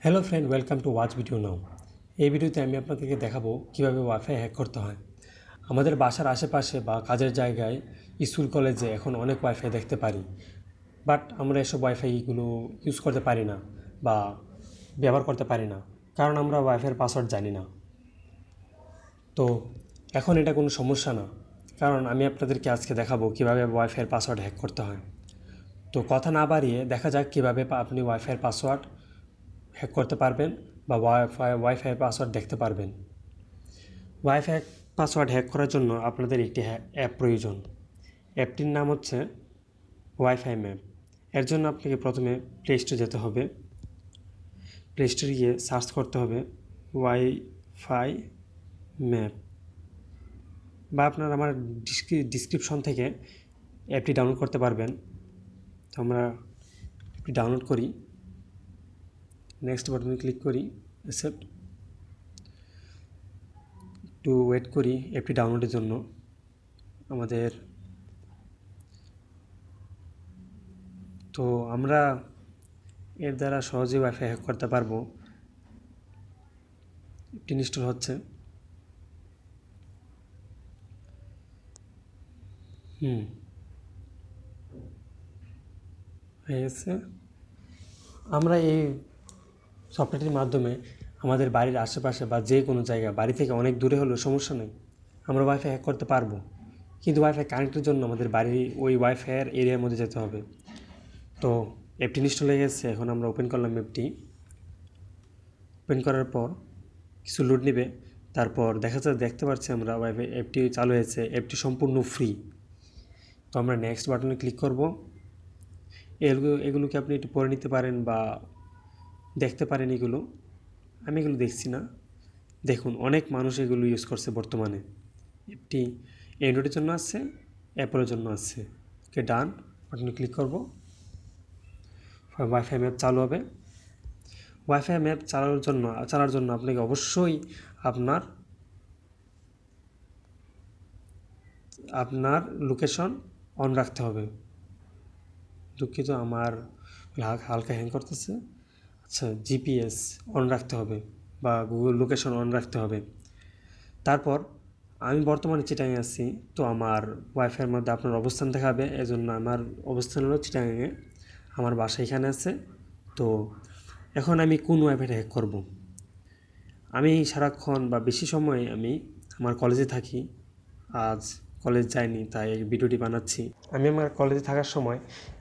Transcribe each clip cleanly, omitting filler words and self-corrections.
Hello friend, welcome to watch video now. এই ভিডিওতে আমি আপনাদেরকে দেখাবো কীভাবে ওয়াইফাই হ্যাক করতে হয়। আমাদের বাসার আশেপাশে বা কাজের জায়গায়, স্কুল কলেজে এখন অনেক ওয়াইফাই দেখতে পারি, বাট আমরা এসব ওয়াইফাইগুলো ইউজ করতে পারি না বা ব্যবহার করতে পারি না, কারণ আমরা ওয়াইফাইয়ের পাসওয়ার্ড জানি না। তো এখন এটা কোনো সমস্যা না, কারণ আমি আপনাদেরকে আজকে দেখাবো কীভাবে ওয়াইফাইয়ের পাসওয়ার্ড হ্যাক করতে হয়। তো কথা না বাড়িয়ে দেখা যাক কীভাবে আপনি ওয়াইফাইয়ের পাসওয়ার্ড হ্যাক করতে পারবেন বা ওয়াইফাই পাসওয়ার্ড দেখতে পারবেন। ওয়াইফাই পাসওয়ার্ড হ্যাক করার জন্য আপনাদের একটি অ্যাপ প্রয়োজন। অ্যাপটির নাম হচ্ছে ওয়াইফাই ম্যাপ। এর জন্য আপনাকে প্রথমে প্লে স্টোরে যেতে হবে। প্লে স্টোরে গিয়ে সার্চ করতে হবে ওয়াইফাই ম্যাপ, বা আপনার আমার ডিসক্রিপশন থেকে অ্যাপটি ডাউনলোড করতে পারবেন। তো আমরা অ্যাপটি ডাউনলোড করি, নেক্সট বাটনে ক্লিক করি, অ্যাকসেপ্ট, একটু ওয়েট করি অ্যাপটি ডাউনলোডের জন্য। আমাদের তো আমরা এর দ্বারা সহজে ওয়াইফাই হ্যাক করতে পারবো। অ্যাপটি ইনস্টল হচ্ছে। হয়ে গেছে। আমরা এই সফটওয়্যারটির মাধ্যমে আমাদের বাড়ির আশেপাশে বা যে কোনো জায়গা, বাড়ি থেকে অনেক দূরে হলেও সমস্যা নেই, আমরা ওয়াইফাই হ্যাক করতে পারবো। কিন্তু ওয়াইফাই কানেক্টের জন্য আমাদের বাড়ির ওই ওয়াইফাইয়ের এরিয়ার মধ্যে যেতে হবে। তো অ্যাপটি ইনস্টল হয়ে গেছে। এখন আমরা ওপেন করলাম অ্যাপটি। ওপেন করার পর কিছু লোড নেবে, তারপর দেখতে পাচ্ছি আমরা ওয়াইফাই অ্যাপটি চালু হয়েছে। অ্যাপটি সম্পূর্ণ ফ্রি। তো আমরা নেক্সট বাটনে ক্লিক করব। এগুলোকে আপনি একটু পড়ে নিতে পারেন বা দেখতে পারেন। আমি এগুলো দেখছি না। দেখুন, অনেক মানুষ এগুলো ইউজ করছে বর্তমানে। অ্যাপটি অ্যান্ড্রয়েডের জন্য আছে, অ্যাপলের জন্য আছে। ওকে, ডান বাটনে ক্লিক করব। ওয়াইফাই ম্যাপ চালু হবে। ওয়াইফাই ম্যাপ চালার জন্য আপনাকে অবশ্যই আপনার লোকেশন অন রাখতে হবে। দুঃখিত, আমার হালকা হ্যাং করতেছে। আচ্ছা, জিপিএস অন রাখতে হবে বা গুগল লোকেশন অন রাখতে হবে। তারপর আমি বর্তমানে চিটাগাংয়ে আছি, তো আমার ওয়াইফাইয়ের মধ্যে আপনার অবস্থান দেখাবে। এজন্য আমার অবস্থান হলো চিটাগাংয়ে, আমার বাসা এখানে আছে। তো এখন আমি কোন ওয়াইফাইটা হ্যাক করব? আমি সারাক্ষণ বা বেশি সময় আমি আমার কলেজে থাকি। আজ কলেজ যাইনি, তাই এই ভিডিওটি বানাচ্ছি। আমি আমার কলেজে থাকার সময়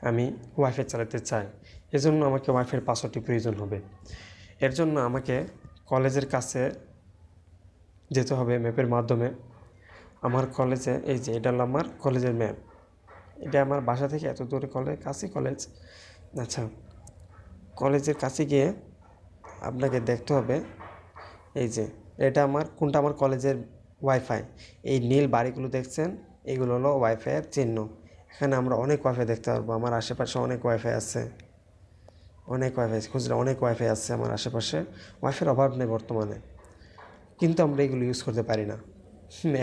আমি ওয়াইফাই চালাতে চাই, এজন্য আমাকে ওয়াইফাইয়ের পাসওয়ার্ডটি প্রয়োজন হবে। এর জন্য আমাকে কলেজের কাছে যেতে হবে ম্যাপের মাধ্যমে। আমার কলেজে, এই যে এটা হলো আমার কলেজের ম্যাপ। এটা আমার বাসা থেকে এত দূরে কাছে কলেজ। আচ্ছা, কলেজের কাছে গিয়ে আপনাকে দেখতে হবে এই যে কোনটা আমার কলেজের ওয়াইফাই। এই নীল বাড়িগুলো দেখছেন, এইগুলো হলো ওয়াইফাইয়ের চিহ্ন। এখানে আমরা অনেক ওয়াইফাই দেখতে পারবো। আমার আশেপাশে অনেক ওয়াইফাই আছে, খুঁজলে অনেক ওয়াইফাই আছে আমার আশেপাশে। ওয়াইফাইয়ের অভাব নেই বর্তমানে, কিন্তু আমরা এগুলো ইউজ করতে পারি না।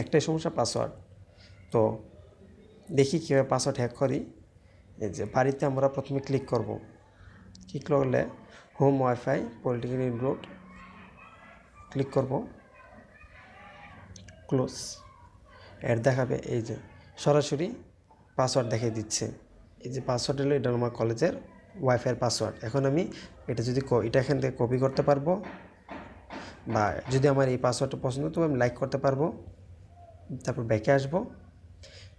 একটাই সমস্যা, পাসওয়ার্ড। তো দেখি কীভাবে পাসওয়ার্ড হ্যাক করি। এই যে বাড়িতে আমরা প্রথমে ক্লিক করব। ক্লিক করলে home wifi polytechnic road click করব, ক্লোজ। অ্যাড দেখাবে, এই যে সরাসরি পাসওয়ার্ড দেখিয়ে দিচ্ছে। এই যে পাসওয়ার্ড হলো, এটা আমার কলেজের ওয়াইফাইয়ের পাসওয়ার্ড। এখন আমি এটা এখান থেকে কপি করতে পারবো, বা যদি আমার এই পাসওয়ার্ডটা পছন্দ তো আমি লাইক করতে পারবো। তারপর ব্যাকে আসবো।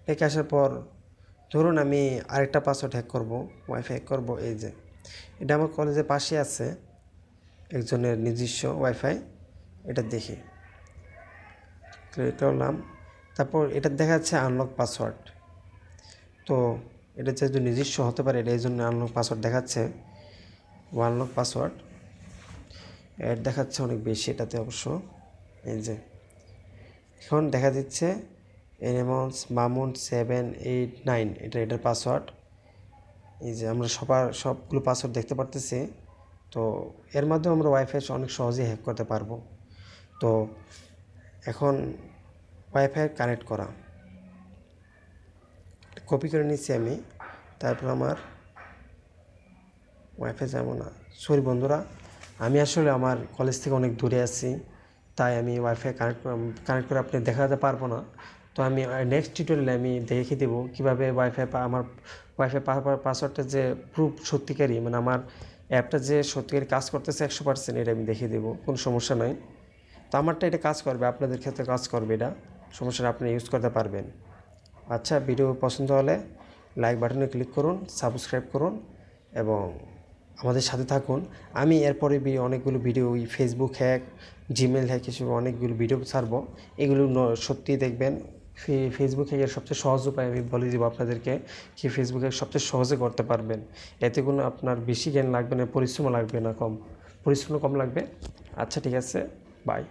ব্যাকে আসার পর ধরুন আমি আরেকটা পাসওয়ার্ড হ্যাক করব, ওয়াইফাই হ্যাক করব। এই যে এটা আমার কলেজের পাশে আছে একজনের নিজস্ব ওয়াইফাই। এটা দেখি ক্লিক করলাম। তারপর এটা দেখা যাচ্ছে আনলক পাসওয়ার্ড। তো এটা যেহেতু নিজস্ব হতে পারে, এটা এই জন্য আনলক পাসওয়ার্ড দেখাচ্ছে। আনলক পাসওয়ার্ড অ্যাড দেখাচ্ছে অনেক বেশি এটাতে অবশ্য। এই যে এখন দেখা দিচ্ছে এনিমলস মামুন 789, এটার পাসওয়ার্ড। এই যে আমরা সবগুলো পাসওয়ার্ড দেখতে পারতেছি। তো এর মাধ্যমে আমরা ওয়াইফাই অনেক সহজেই হ্যাক করতে পারবো। তো এখন ওয়াইফাই কানেক্ট করা কপি করে নিচ্ছি আমি। তারপর আমার ওয়াইফাই যাব না, সরি বন্ধুরা, আমি আসলে আমার কলেজ থেকে অনেক দূরে আছি, তাই আমি ওয়াইফাই কানেক্ট করে আপনি দেখাতে পারবো না। তো আমি নেক্সট টিউটোরিয়ালে আমি দেখিয়ে দেবো কীভাবে আমার ওয়াইফাই পাসওয়ার্ডটা যে প্রুফ সত্যিকারই, মানে আমার অ্যাপটা যে সত্যিকারই কাজ করতেছে 100%, এটা আমি দেখিয়ে দেবো, কোনো সমস্যা নাই। তো আমারটা এটা কাজ করবে, আপনাদের ক্ষেত্রে কাজ করবে, এটা সমস্যা না, আপনি ইউজ করতে পারবেন। আচ্ছা, ভিডিও পছন্দ হলে লাইক বাটনে ক্লিক করুন, সাবস্ক্রাইব করুন এবং আমাদের সাথে থাকুন। আমি এরপরে অনেকগুলো ভিডিও, ওই ফেসবুক হ্যাক, জিমেল হ্যাক হিসেবে অনেকগুলো ভিডিও ছাড়বো, এগুলো সত্যিই দেখবেন। ফেসবুক হ্যাকের সবচেয়ে সহজ উপায় আমি বলে দেবো আপনাদেরকে, কি ফেসবুক হ্যাক সবচেয়ে সহজে করতে পারবেন। এতে কোনো আপনার বেশি জ্ঞান লাগবে না, পরিশ্রম লাগবে না, পরিশ্রম কম লাগবে। আচ্ছা, ঠিক আছে, বাই।